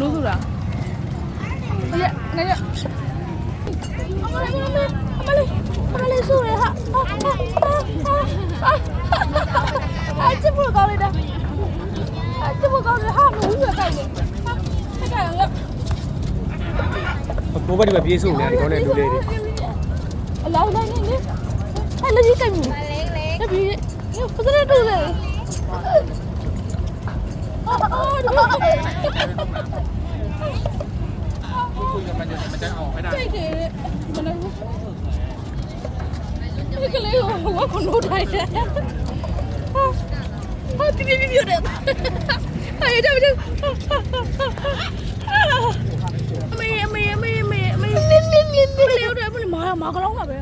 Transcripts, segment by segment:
လို့ဆိုတာရနေရအမလေးဆိုရဟာအချစ်ဖို့ကောင်းလိုက်တာအချစ်ဖို့ကောင်းတယ်ဟာမဟုတ်ရတိုက်နေတိုက်ကြရဘိုးဘက်ဒီမှာပြေးစုနေတယ်ဒီကောင်းတဲ့လူလေးတွေအလောင်းလိုက်နေအဲ့လက်ကြီးကြိုက်ဘူးတပီးပစရတူလေมันจะออกไม่ได้ใช่เก๋มันอะไรนี่ก็เลยว่าคนรู้ไทยเนี่ยพี่เดี๋ยวไอ้เดี๋ยวไม่เร็วเลยมันมาก็ร้องแบบนี้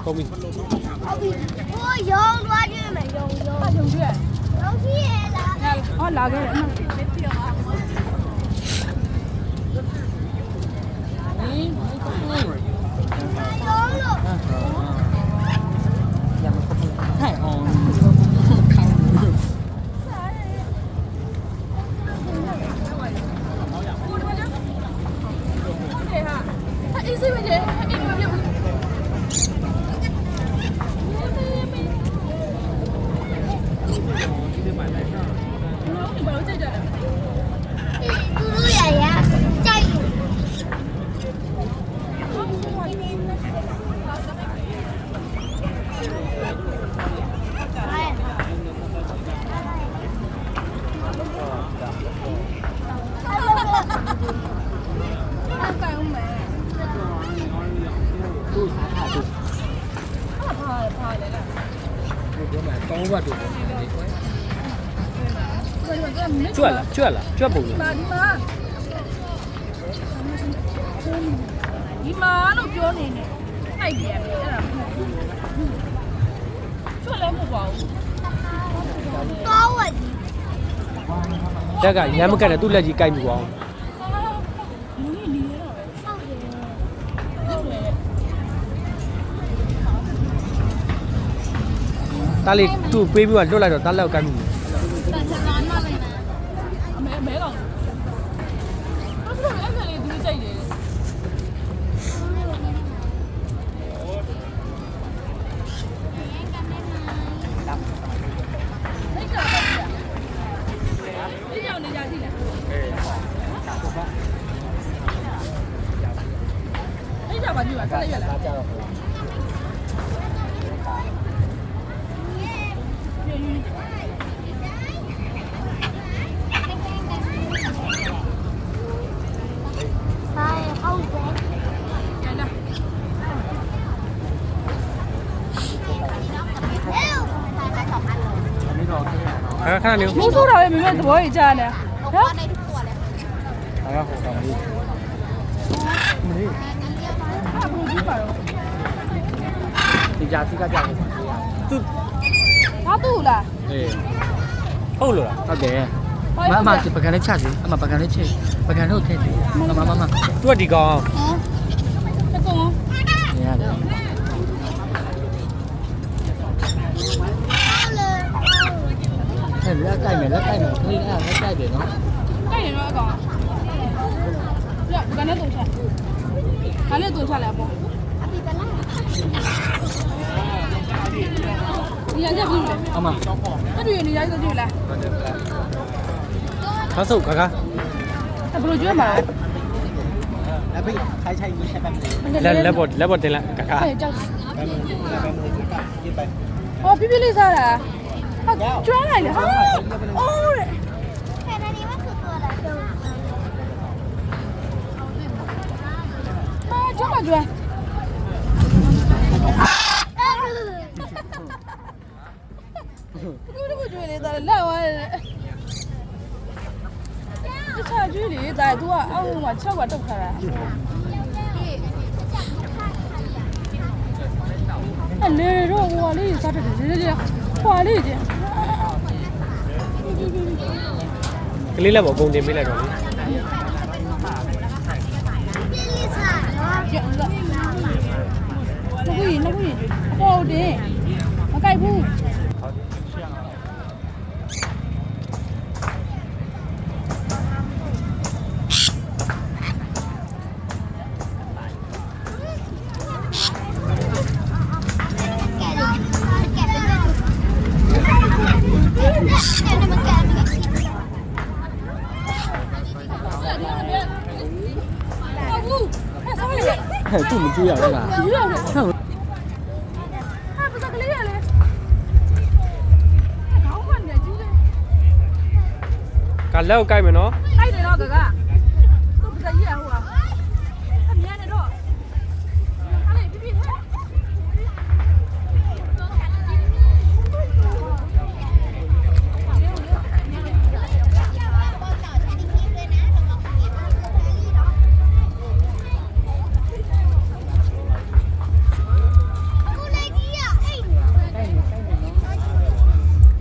ကုန်ပြီ我用多久没用？用去用去啦。哦，哪个人呢？ကျွတ်ပုံလို့ဒီမှာလို့ပြောနေတယ်အဲ့ဒီအဲ့ဒါကျွတ်လည်းမဟုတ်ပါဘူး高啊！တက်ကရမ်းမကတ်နဲ့သူ့လက်ကြီးကိုက်ပြီးသွားအောင်တားလေးသူ့ပေးပြီးတော့လွတ်လိုက်တော့တားလက်ကိုက်မိတယ်မဲကောင်အဲ့ဒါလေးသူကြိုက်တယ်把你晚上来月来。哎，好贵。来了。ခဏနေမိုးဆိုးတာပဲမိမသဘောကြီးကြားနေဟမ်အားရဟိုကောင်လေးမလေးဒီကြာစီကကြောက်နေသူဘာတူလားအေးဟုတ်လို့လားဟုတ်တယ်မပကံလေးချစီအမပကံလေးချက်ပကံတို့ထည့်တယ်မသူကဒီကောင်ဟမ်တကုံရတယ်အဲ့လက်ကြိုက်မယ်ခလေးအဲ့လက်ကြိုက်တယ်နော်ကြိုက်ရင်တော့အကောင်ရဘယ်နဲ့တုံးချက်ခါနဲ့တုံးချက်လဲပေါ့你家不是？အမ那对你家就对了。他手看看他不是卷吗？လက်ပိခိုင်းချိုင်းကြီးချက်ပဲလက်ပေါ်တင်လိုက်ကခါ哎，叫。哦，皮皮丽啥的？他卷来了哈。哦嘞。看到你们可多了，就。啊，卷嘛卷？不卷的，咱来完。这差距离再多，俺我吃过都看了。哎，来着我哩咋这花哩的。ကလေးလက်ပေါ်ကုန်တင်ပေးလိုက်တော့လေ那不行，好的，我盖不。သူ့မကြည့်ရဘူးလား ယူရတယ် ဟုတ် ဟာပစကလေးရလေခေါင်းမှန်တယ်ကျူးလေ ကလက်ကိုကြိုက်မယ်နော် အဲ့တယ်တော့ကသူ့ပစကြီးရဟိုကအမြဲတမ်းတော့အဲ့လေပြပြဟဲ့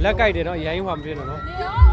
လက်ကြိုက်တယ်နော်ရိုင်းဟွာမဖြစ်တော့နော် နေရော